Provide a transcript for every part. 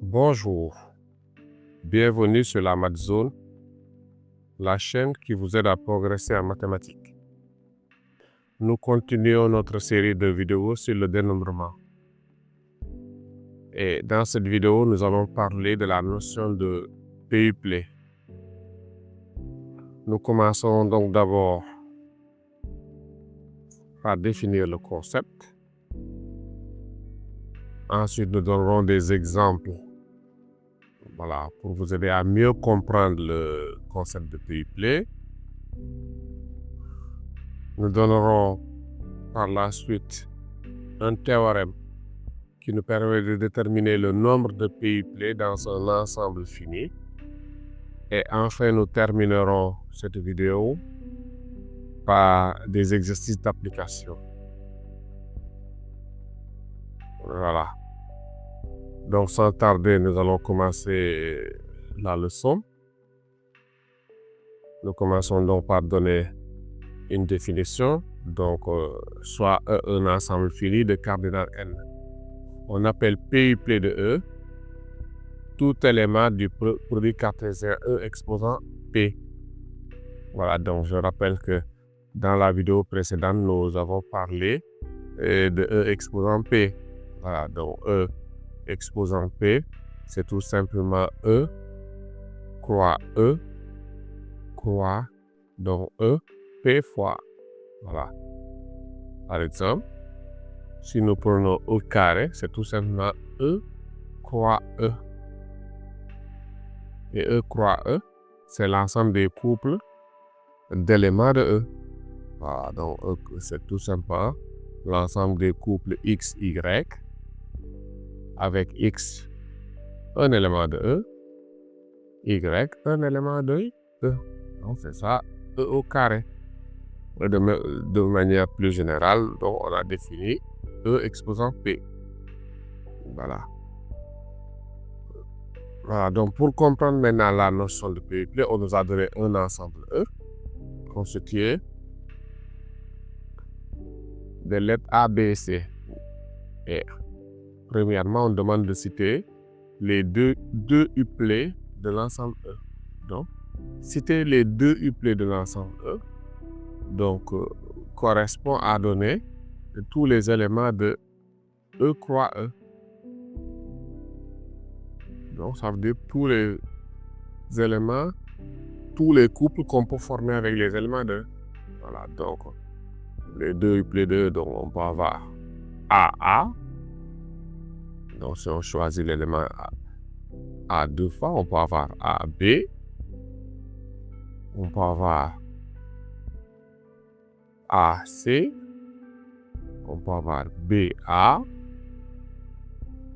Bonjour, bienvenue sur la Math Zone, la chaîne qui vous aide à progresser en mathématiques. Nous continuons notre série de vidéos sur le dénombrement. Et dans cette vidéo, nous allons parler de la notion de PUPLé. Nous commençons donc d'abord par définir le concept. Ensuite, nous donnerons des exemples pour vous aider à mieux comprendre le concept de PUPLé. Nous donnerons par la suite un théorème qui nous permet de déterminer le nombre de PUPLé dans un ensemble fini. Et enfin, nous terminerons cette vidéo par des exercices d'application. Voilà. Donc, sans tarder, nous allons commencer la leçon. Nous commençons donc par donner une définition. Donc, soit un ensemble fini de cardinal n. On appelle PUPLé de E tout élément du produit cartésien E exposant P. Voilà, donc je rappelle que dans la vidéo précédente, nous avons parlé de E exposant P. Voilà, donc E exposant P, c'est tout simplement E croix E croix donc E P fois. Voilà. Par exemple, si nous prenons E carré, c'est tout simplement E croix E. Et E croix E, c'est l'ensemble des couples d'éléments de E. Voilà, donc E, c'est tout simplement l'ensemble des couples X, Y, avec X, un élément de E, Y, un élément de E. Donc c'est ça, E au carré. De manière plus générale, donc on a défini E exposant P. Voilà. Voilà, donc pour comprendre maintenant la notion de PUPLé, on nous a donné un ensemble E constitué des lettres A, B, C et R. Premièrement, on demande de citer les deux uplés de l'ensemble E. Donc, citer les deux uplés de l'ensemble E correspond à donner tous les éléments de E croix E. Donc, ça veut dire tous les éléments, tous les couples qu'on peut former avec les éléments de E. Voilà, donc les deux uplés de E, donc on peut avoir AA. Donc, si on choisit l'élément A deux fois, on peut avoir AB. On peut avoir AC. On peut avoir BA,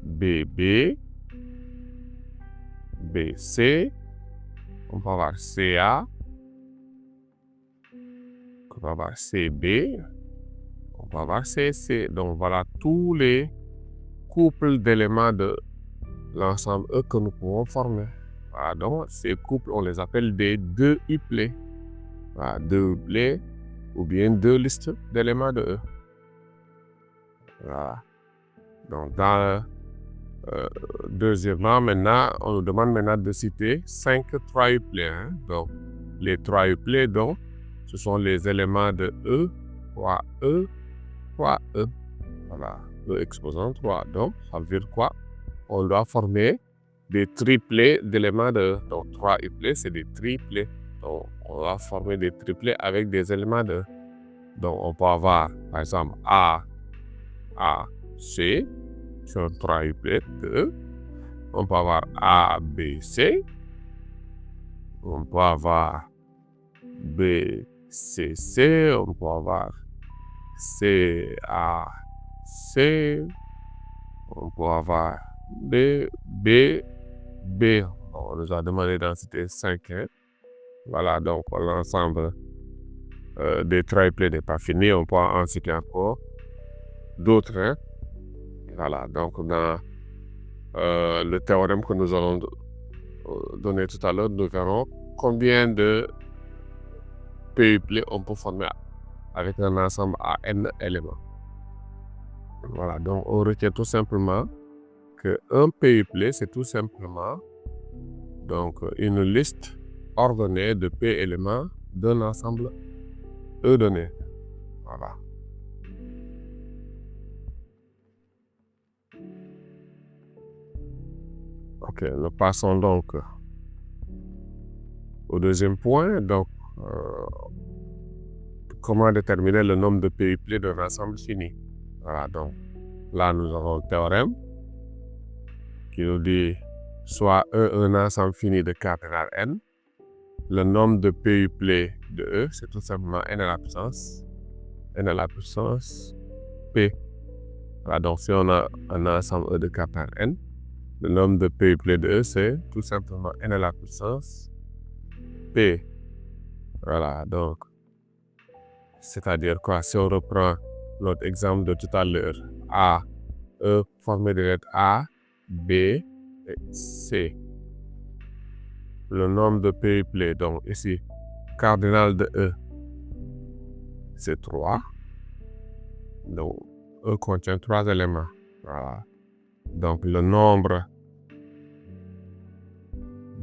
BB, BC. On peut avoir CA. On peut avoir CB. On peut avoir CC. Donc, voilà tous les couples d'éléments de l'ensemble E que nous pouvons former. Voilà, donc ces couples, on les appelle des deux uplés. Voilà, deux uplés ou bien deux listes d'éléments de E. Voilà. Donc, deuxièmement, maintenant, on nous demande maintenant de citer 5 triuplés. Donc, les triuplés, donc, ce sont les éléments de E, fois E, fois E. Voilà, E exposant 3. Donc, ça veut dire quoi? On doit former des triplés d'éléments de E. Donc, 3 uplés, c'est des triplés. Donc, on va former des triplés avec des éléments de E. Donc, on peut avoir, par exemple, A, C, c'est un triuplet de E. On peut avoir A, B, C. On peut avoir B, C, C. On peut avoir C, A, C. On peut avoir B, B, B. On nous a demandé d'en citer 5. Voilà, donc l'ensemble des triplets n'est pas fini. On peut en citer encore d'autres. Voilà, donc dans le théorème que nous allons donner tout à l'heure, nous verrons combien de PUPLé on peut former avec un ensemble à n éléments. Voilà, donc on retient tout simplement qu'un PUPLé, c'est tout simplement donc une liste ordonnée de P éléments d'un ensemble E donné. Voilà. Ok, nous passons donc au deuxième point. Donc, comment déterminer le nombre de PUPLé d'un ensemble fini? Voilà, donc là, nous avons le théorème qui nous dit soit E un ensemble fini de cardinal n. Le nombre de PUPLé de E, c'est tout simplement n à la puissance P. Voilà, donc si on a un ensemble E de cardinal n, le nombre de PUPLé de E, c'est tout simplement n à la puissance P. Voilà, donc, c'est-à-dire quoi? Si on reprend notre exemple de tout à l'heure, A, E formé de lettres A, B et C. Le nombre de PUPLé, donc ici, cardinal de E, c'est 3. Donc, E contient 3 éléments. Voilà. Donc, le nombre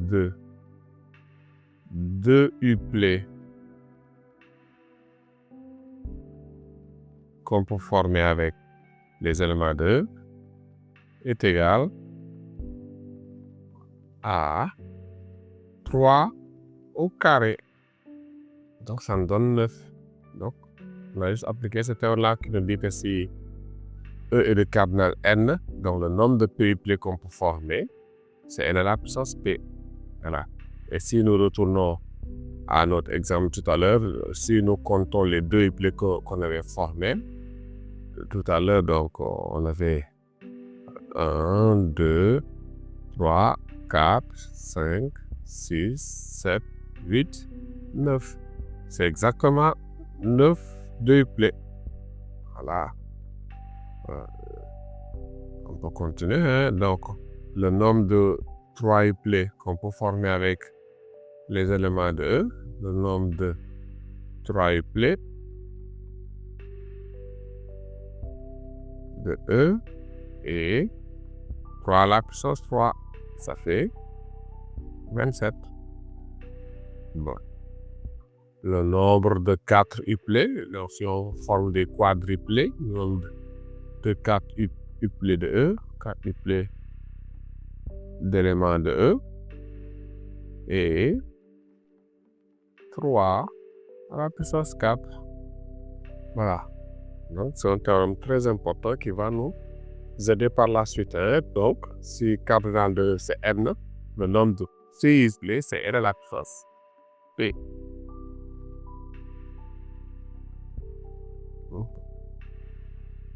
de uplés qu'on peut former avec les éléments de E est égal à 3 au carré. Donc, ça nous donne 9. Donc, on va juste appliquer ce théorème-là qui nous dit que si E est de cardinal n, donc le nombre de PUPLé qu'on peut former, c'est n à la puissance P. Voilà. Et si nous retournons à notre exemple tout à l'heure, si nous comptons les deux uplés qu'on avait formés tout à l'heure, donc on avait 1, 2, 3, 4, 5, 6, 7, 8, 9. C'est exactement 9 deux uplés. Voilà. On peut continuer. Hein? Donc, le nombre de 3 uplés qu'on peut former avec les éléments de E, le nombre de 3 uplés de E et 3 à la puissance 3, ça fait 27. Bon. Le nombre de 4 uplés, donc si on forme des quadruplés, le nombre de 4 uplés de E, 4 uplés d'éléments de E, et 3 à la puissance 4. Voilà. Donc, c'est un théorème très important qui va nous aider par la suite. Hein? Donc, si cardinal de E, c'est n, le nombre de uplés, c'est n à la puissance P.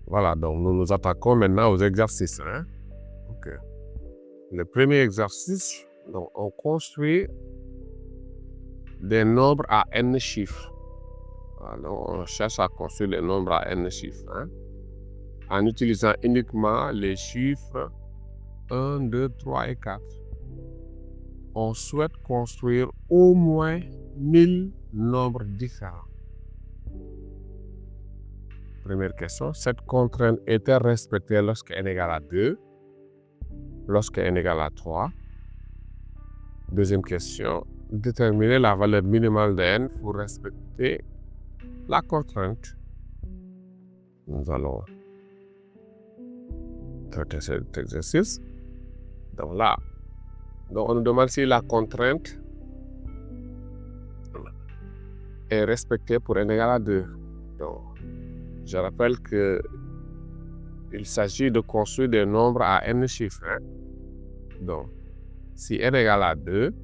Voilà, donc nous nous attaquons maintenant aux exercices. Hein? Okay. Le premier exercice, donc on construit des nombres à n chiffres. Alors, on cherche à construire des nombres à n chiffres. Hein? En utilisant uniquement les chiffres 1, 2, 3 et 4. On souhaite construire au moins 1000 nombres différents. Première question, cette contrainte est-elle respectée lorsque n égale à 2, lorsque n égale à 3? Deuxième question, déterminer la valeur minimale de n pour respecter la contrainte. Nous allons traiter cet exercice. Donc là, on nous demande si la contrainte est respectée pour n égale à 2. Donc, je rappelle qu'il s'agit de construire des nombres à n chiffres. Hein? Donc, si n égale à 2,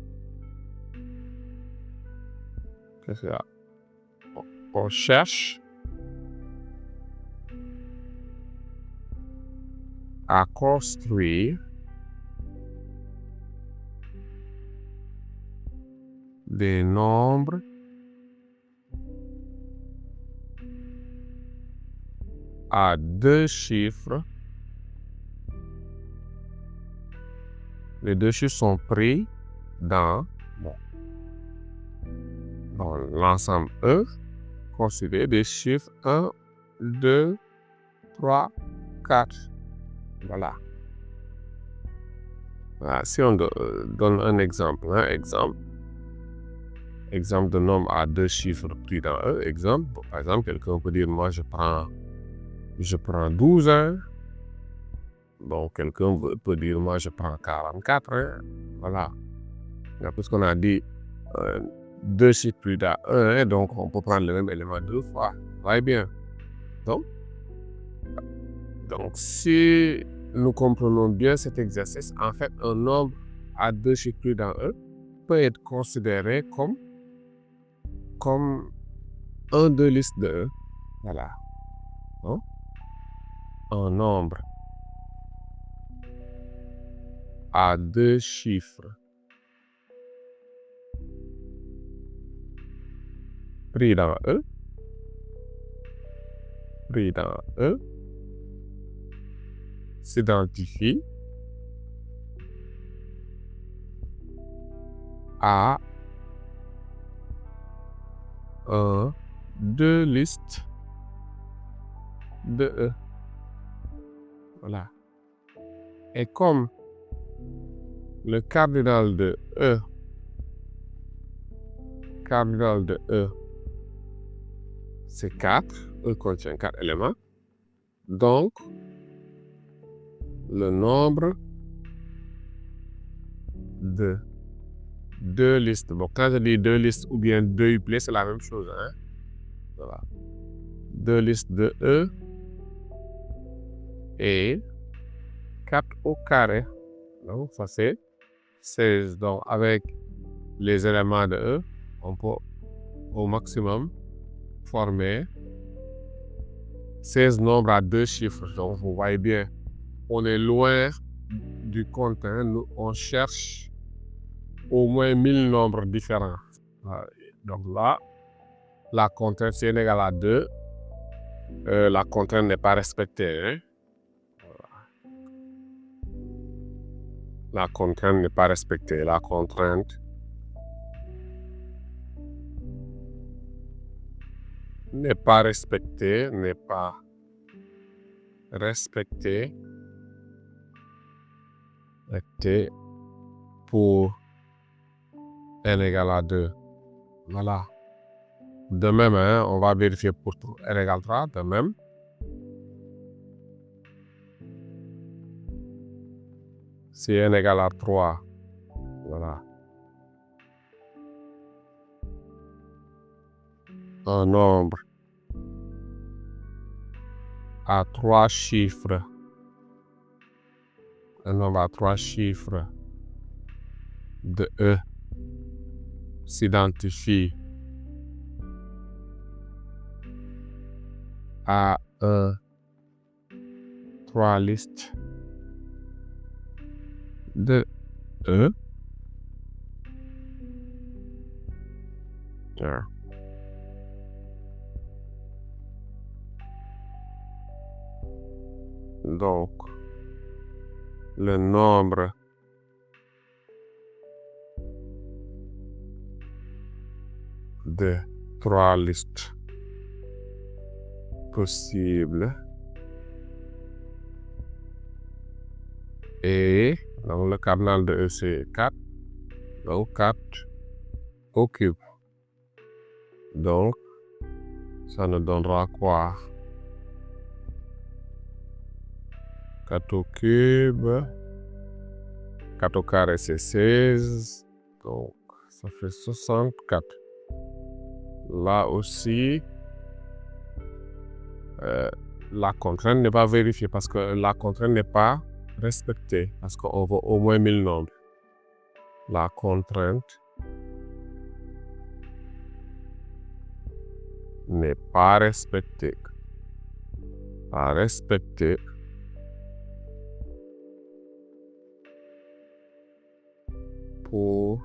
qu'est-ce qu'il y a? On cherche à construire des nombres à 2 chiffres. Les 2 chiffres sont pris dans l'ensemble E, considéré des chiffres 1, 2, 3, 4. Voilà. Voilà, si on donne un exemple, hein, exemple de nombre à 2 chiffres pris dans E, exemple, par exemple, quelqu'un peut dire, moi je prends 12, hein. Bon, quelqu'un peut dire, moi je prends 44, hein. Voilà. Puisqu'on a dit 2 chiffres plus dans 1, hein, donc on peut prendre le même élément 2 fois. Va bien. Donc, si nous comprenons bien cet exercice, en fait, un nombre à 2 chiffres plus dans E peut être considéré comme un de liste de E. Voilà. Donc, un nombre à 2 chiffres pris dans E s'identifie à deux listes de E. Voilà. Et comme le cardinal de E c'est 4, E contient 4 éléments, donc le nombre de deux listes, bon, quand je dis deux listes ou bien deux uplets, c'est la même chose, hein. Voilà. Deux listes de E et 4 au carré. Donc, ça c'est 16. Donc, avec les éléments de E, on peut au maximum former 16 nombres à 2 chiffres. Donc, vous voyez bien, on est loin du compte. Hein. Nous, on cherche au moins 1000 nombres différents. Donc là, la contrainte, c'est n égale à 2. La contrainte n'est pas respectée. Hein. La contrainte n'est pas respectée. La contrainte n'est pas respectée, pour n égale à 2. Voilà. De même, hein, on va vérifier pour n égale 3. De même. Si n égale à 3, voilà. Un nombre à 3 chiffres. Un nombre à 3 chiffres de E s'identifie à 3 listes de E. Yeah. Donc, le nombre de 3 listes possibles et donc le cardinal de E c'est 4, donc 4 au cube. Donc, ça nous donnera quoi? 4 au cube, 4 au carré c'est 16, donc ça fait 64. Là aussi, la contrainte n'est pas vérifiée parce que la contrainte n'est pas respectée, parce qu'on veut au moins 1000 nombres. La contrainte n'est pas respectée. Pour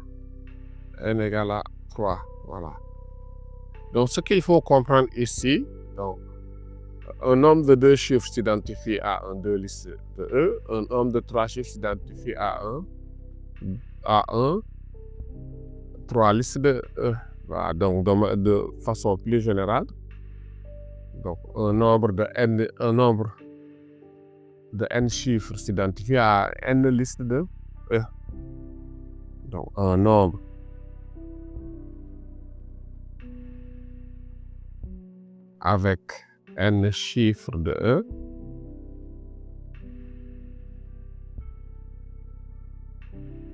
n égale à 3. Voilà. Donc, ce qu'il faut comprendre ici, donc, un nombre de 2 chiffres s'identifie à un 2 listes de E. Un nombre de 3 chiffres s'identifie à un 3 listes de E. Voilà. Donc, de façon plus générale, donc, un nombre de n chiffres s'identifie à n listes de E. Donc, un nombre avec n chiffres de E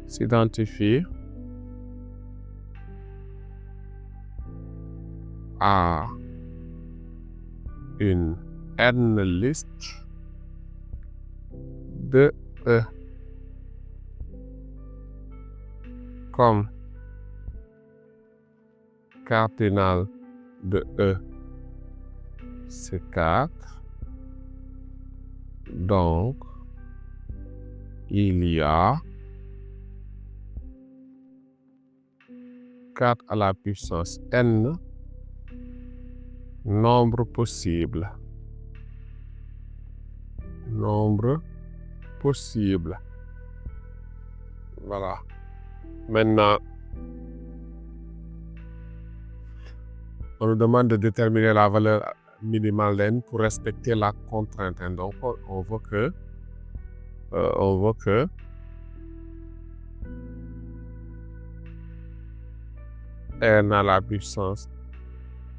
s'identifie à une n liste de E. Comme cardinal de E, c'est 4. Donc, il y a 4 à la puissance n nombres possibles. Nombres possibles. Voilà. Maintenant, on nous demande de déterminer la valeur minimale n pour respecter la contrainte. Donc, on veut que n à la puissance,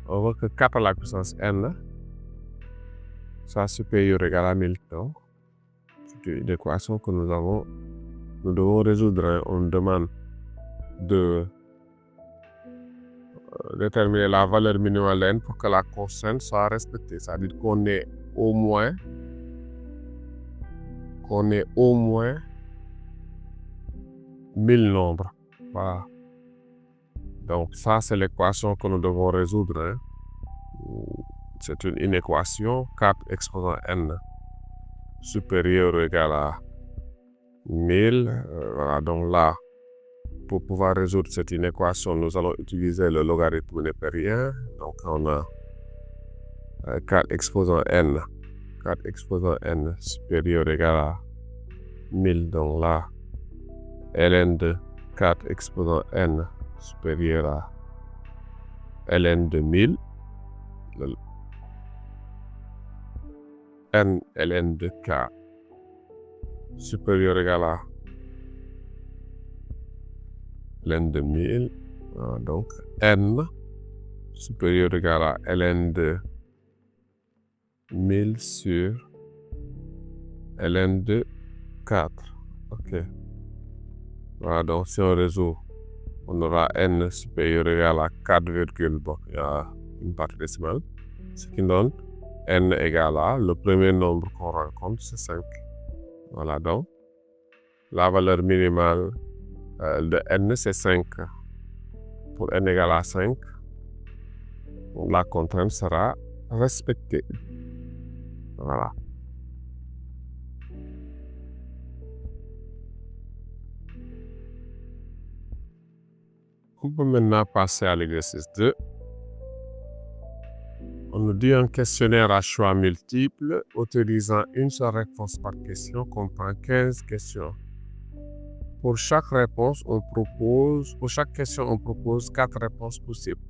on veut que 4 à la puissance n soit supérieur ou égal à 1000. Donc, c'est une équation que nous devons résoudre. On demande de déterminer la valeur minimale n pour que la constante soit respectée. C'est-à-dire qu'on ait au moins 1000 nombres. Voilà. Donc ça, c'est l'équation que nous devons résoudre. C'est une inéquation 4 exposant n supérieur ou égal à 1000. Voilà, donc là, pour pouvoir résoudre cette inéquation, nous allons utiliser le logarithme népérien. Donc on a 4 exposant n. 4 exposant n supérieur ou égal à 1000. Donc là, ln de 4 exposant n supérieur à ln de 1000. N ln de 4 supérieur ou égal à ln de 1000. Donc n supérieur ou égal à ln de 1000 sur ln de 4. Ok. Voilà, donc si on résout, on aura n supérieur ou égal à 4, bon, il y a une partie décimale, ce qui donne n égale à, le premier nombre qu'on rencontre, c'est 5. Voilà, donc la valeur minimale de n, c'est 5. Pour n égale à 5, la contrainte sera respectée. Voilà. On peut maintenant passer à l'exercice 2. On nous dit un questionnaire à choix multiples autorisant une seule réponse par question comprend 15 questions. Pour chaque question, on propose 4 réponses possibles.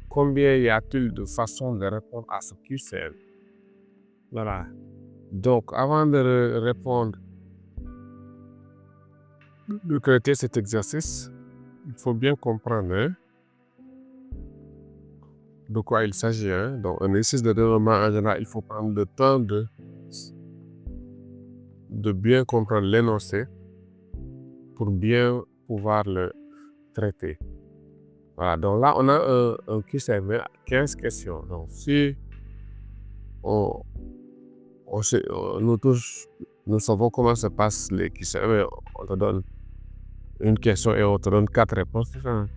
Combien y a-t-il de façons de répondre à ce questionnaire? Voilà. Donc, avant de répondre, de traiter cet exercice, il faut bien comprendre de quoi il s'agit. Donc, un exercice de développement en général, il faut prendre le temps de bien comprendre l'énoncé pour bien pouvoir le traiter. Voilà, donc là, on a un questionnaire, 15 questions. Donc, si nous tous, nous savons comment se passent les questionnaires, on te donne une question et on te donne 4 réponses différentes.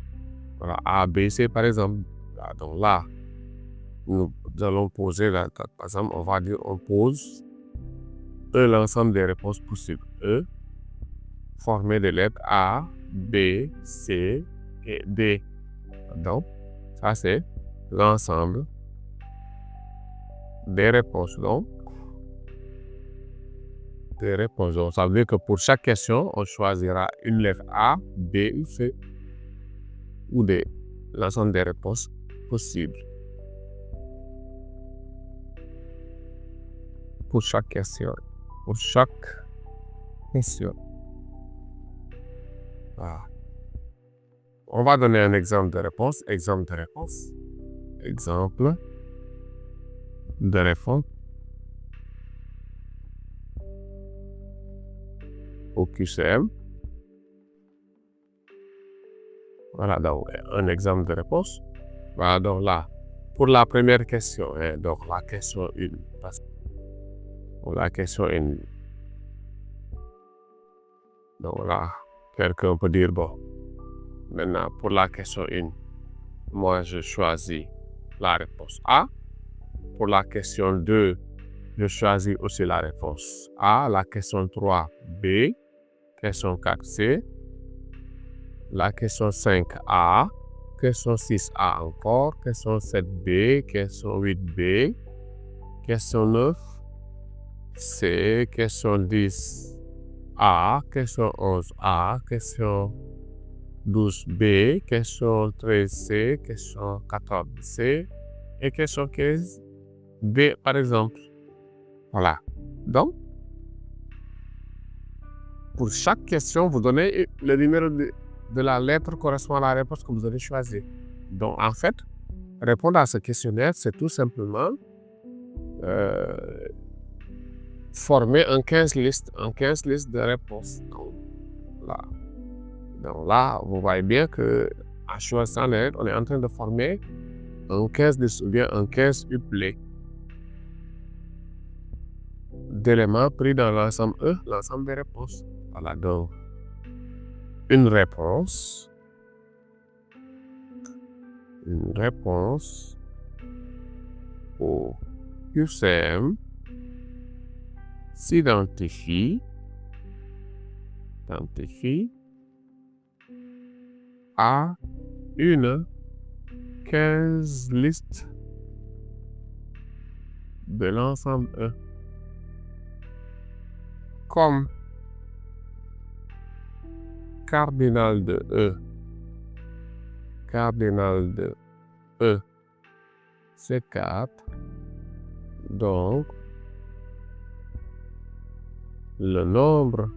Voilà, A, B, C, par exemple. Voilà, donc là, nous allons poser, par exemple, on pose l'ensemble des réponses possibles. E, formé de lettres A, B, C et D. Donc, ça c'est l'ensemble des réponses. Donc, ça veut dire que pour chaque question, on choisira une lettre A, B ou C ou D. L'ensemble des réponses possibles. Pour chaque question. Voilà. On va donner un exemple de réponse. Exemple de réponse. Exemple de réponse au QCM. Voilà, donc un exemple de réponse. Voilà, donc là, pour la première question, hein, donc la question 1, la question 1. Donc là, quelqu'un peut dire, bon, maintenant, pour la question 1, moi, je choisis la réponse A. Pour la question 2, je choisis aussi la réponse A. La question 3, B. Question 4, C. La question 5, A. Question 6, A encore. Question 7, B. Question 8, B. Question 9, C. Question 10, A. Question 11, A. Question 12, B. Question 13, C. Question 14, C. Et question 15, B, par exemple. Voilà. Donc, pour chaque question, vous donnez le numéro de la lettre correspondant à la réponse que vous avez choisie. Donc, en fait, répondre à ce questionnaire, c'est tout simplement former un 15 listes de réponses. Donc là, vous voyez bien que à choisissant les lettres, on est en train de former un 15 listes ou bien un 15 uplet d'éléments pris dans l'ensemble E, l'ensemble des réponses. Voilà, donc une réponse au QCM s'identifie à une 15 listes de l'ensemble E. Comme cardinal de E, c'est 4. Donc, le nombre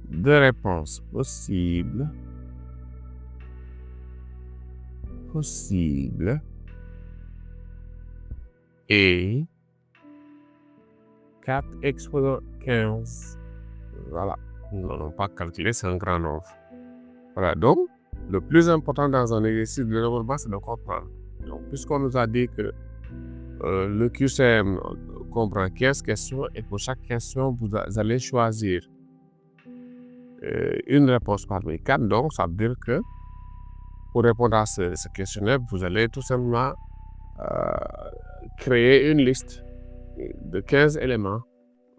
de réponses possibles est 4 exposant 15. Voilà. Nous n'allons pas calculer, c'est un grand nombre. Voilà. Donc, le plus important dans un exercice de développement, c'est de comprendre. Donc, puisqu'on nous a dit que le QCM comprend 15 questions et pour chaque question, vous allez choisir une réponse parmi 4. Donc, ça veut dire que pour répondre à ce questionnaire, vous allez tout simplement créer une liste de 15 éléments.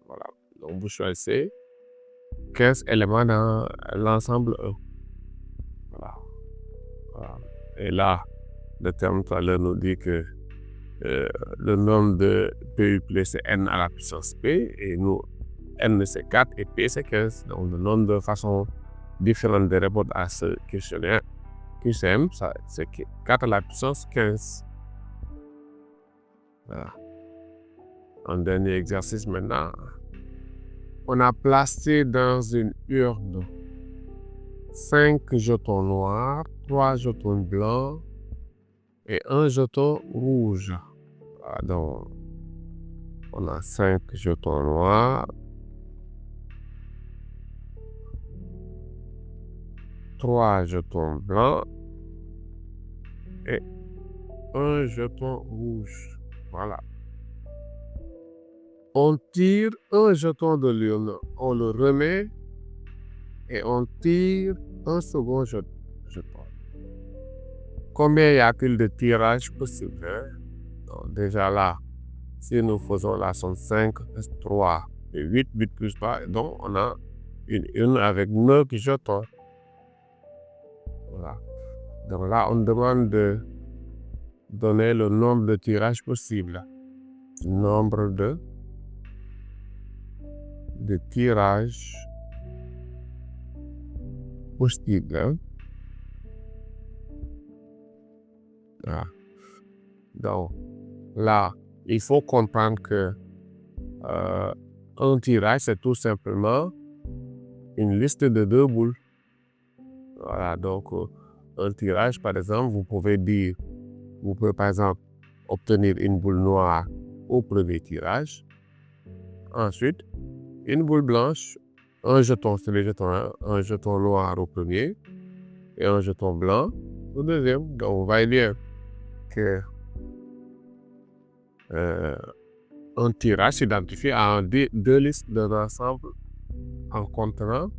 Voilà. Donc, vous choisissez 15 éléments dans l'ensemble E. Voilà. Et là, le terme tout à l'heure nous dit que le nombre de PUP, c'est n à la puissance p, et nous, n c'est 4 et p c'est 15. Donc, le nombre de façons différentes de répondre à ce questionnaire QCM, c'est 4 à la puissance 15. Voilà. Un dernier exercice maintenant. On a placé dans une urne 5 jetons noirs, 3 jetons blancs et 1 jeton rouge. Voilà, donc, on a 5 jetons noirs, 3 jetons blancs et 1 jeton rouge. Voilà. On tire un jeton de l'urne, on le remet et on tire un second jeton. Combien y a-t-il de tirages possibles? Donc, déjà là, si nous faisons la somme 5 plus 3 et 8 plus 3, donc on a une urne avec 9 jetons. Voilà. Donc là, on demande de donner le nombre de tirages possibles. Nombre de tirages possibles. Voilà. Donc là, il faut comprendre que un tirage, c'est tout simplement une liste de 2 boules. Voilà, donc un tirage, par exemple, vous pouvez par exemple obtenir une boule noire au premier tirage. Ensuite, une boule blanche, un jeton, c'est les jetons, hein, un jeton noir au premier et un jeton blanc au deuxième. Donc, vous voyez bien que un tirage s'identifie à deux listes d'un ensemble en contenant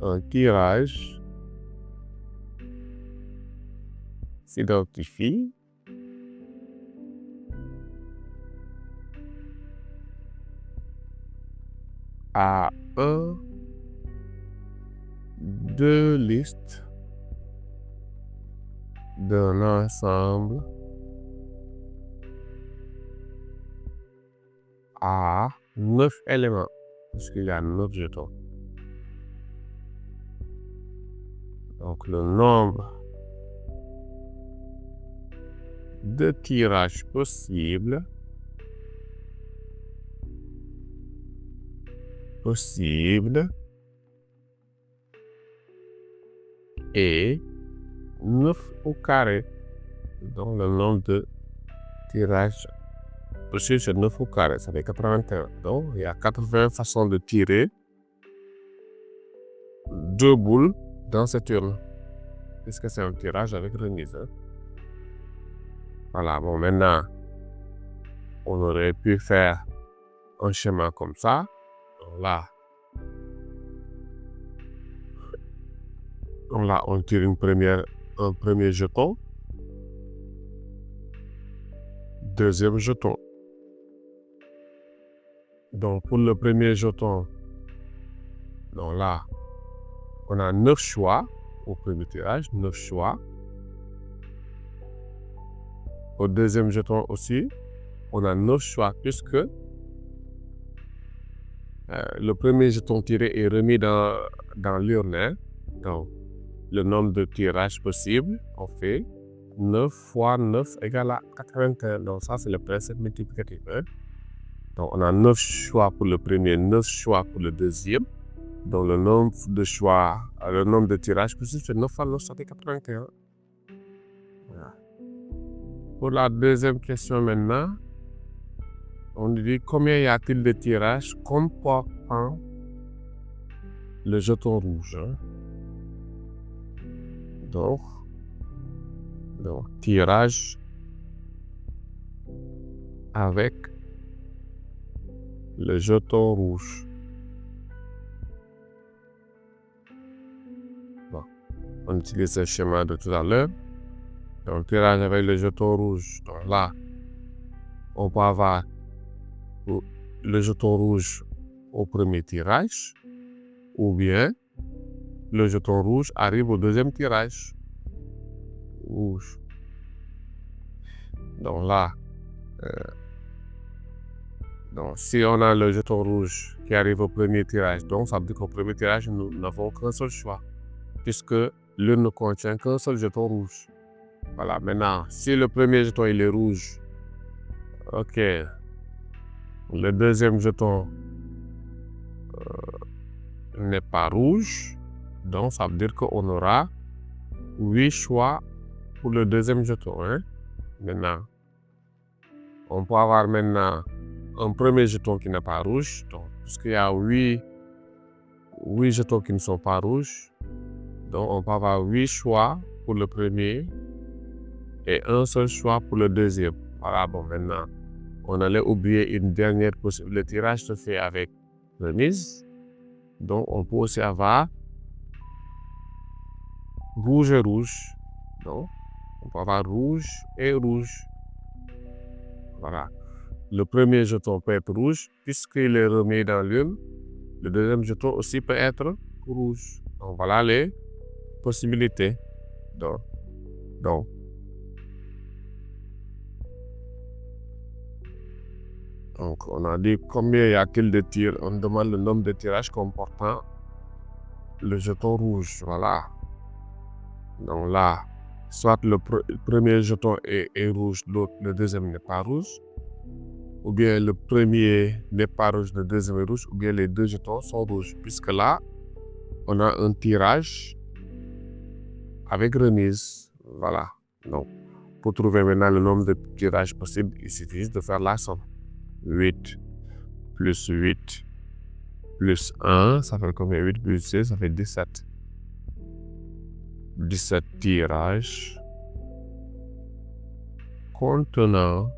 un tirage s'identifie à deux listes d'un ensemble à 9 éléments, puisqu'il y a 9 jetons. Donc le nombre de tirages possibles est 9 au carré. Donc le nombre de tirages possibles, c'est 9 au carré, ça fait 81. Donc il y a 80 façons de tirer 2 boules dans cette urne, puisque c'est un tirage avec remise. Hein. Voilà, bon, maintenant, on aurait pu faire un schéma comme ça. Donc là, on tire un premier jeton, deuxième jeton. Donc pour le premier jeton, donc là, on a 9 choix au premier tirage, 9 choix. Au deuxième jeton aussi, on a 9 choix puisque le premier jeton tiré est remis dans l'urne. Hein. Donc, le nombre de tirages possibles, on fait 9 fois 9 égale à 81. Donc ça, c'est le principe multiplicatif. Hein. Donc on a 9 choix pour le premier, 9 choix pour le deuxième. Donc le nombre de choix, le nombre de tirages possibles, c'est 9 fois 9, ça fait 81. Voilà. Pour la deuxième question maintenant, on dit combien y a-t-il de tirages comportant le jeton rouge. Hein? Donc, tirage avec le jeton rouge. Bon, on utilise ce schéma de tout à l'heure. Donc, tirage avec le jeton rouge. Donc là, on peut avoir le jeton rouge au premier tirage, ou bien le jeton rouge arrive au deuxième tirage. Rouge. Donc là, donc si on a le jeton rouge qui arrive au premier tirage, donc ça veut dire qu'au premier tirage, nous n'avons qu'un seul choix, puisque l'une ne contient qu'un seul jeton rouge. Voilà, maintenant, si le premier jeton il est rouge, ok, le deuxième jeton n'est pas rouge, donc ça veut dire qu'on aura 8 choix pour le deuxième jeton. Hein? Maintenant, on peut avoir maintenant un premier jeton qui n'est pas rouge, donc puisqu'il y a 8 jetons qui ne sont pas rouges, donc on peut avoir 8 choix pour le premier et un seul choix pour le deuxième. Voilà, bon, maintenant, on allait oublier une dernière possibilité. Le tirage se fait avec remise, donc on peut aussi avoir rouge et rouge. Donc, on peut avoir rouge et rouge. Voilà. Le premier jeton peut être rouge puisqu'il est remis dans l'urne. Le deuxième jeton aussi peut être rouge. Donc voilà les possibilités. Donc on a dit combien y a-t-il de tirs. On demande le nombre de tirages comportant le jeton rouge. Voilà. Donc là, soit le premier jeton est rouge, le deuxième n'est pas rouge. Ou bien le premier n'est pas rouge, le deuxième est rouge, ou bien les deux jetons sont rouges. Puisque là, on a un tirage avec remise. Voilà. Donc, pour trouver maintenant le nombre de tirages possibles, il suffit de faire la somme. 8 plus 8 plus 1, ça fait combien? 8 plus 6, ça fait 17. 17 tirages contenant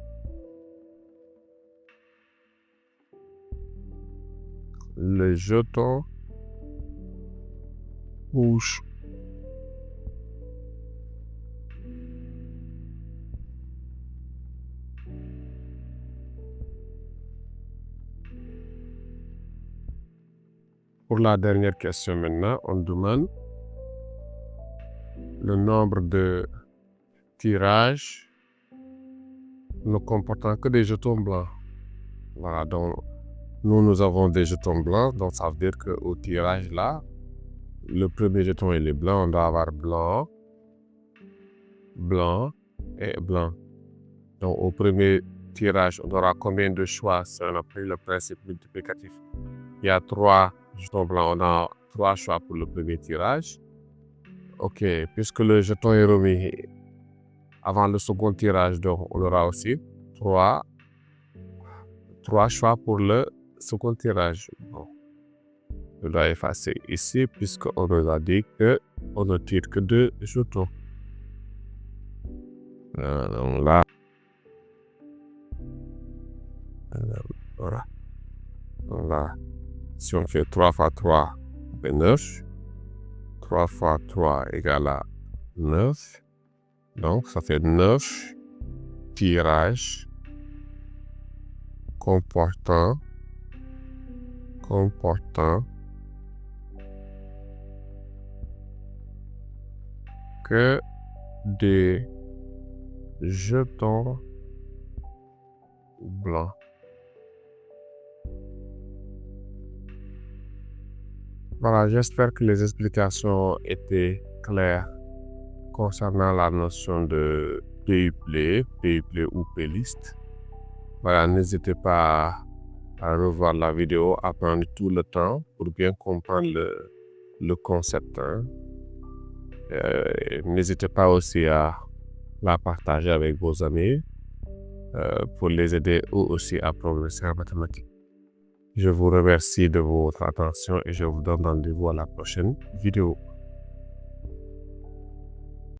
le jeton rouge. Pour la dernière question maintenant, on demande le nombre de tirages ne comportant que des jetons blancs. Voilà, donc nous avons des jetons blancs, donc ça veut dire qu'au tirage là, le premier jeton il est blanc, on doit avoir blanc, blanc et blanc. Donc au premier tirage, on aura combien de choix si on a pris le principe multiplicatif? Il y a 3 jetons blancs, on a 3 choix pour le premier tirage. Ok, puisque le jeton est remis avant le second tirage, donc on aura aussi 3 choix pour le second tirage. Bon. Je dois effacer ici puisqu'on nous a dit qu'on ne tire que 2 jetons. Donc là, voilà. Donc là, si on fait 3 fois 3, ça fait 9. 3 fois 3 égale à 9. Donc ça fait 9 tirages comportant que des jetons blancs. Voilà, j'espère que les explications étaient claires concernant la notion de PUPLE ou playlist. Voilà, n'hésitez pas à revoir la vidéo, à prendre tout le temps pour bien comprendre le concept. N'hésitez pas aussi à la partager avec vos amis pour les aider eux aussi à progresser en mathématiques. Je vous remercie de votre attention et je vous donne rendez-vous à la prochaine vidéo.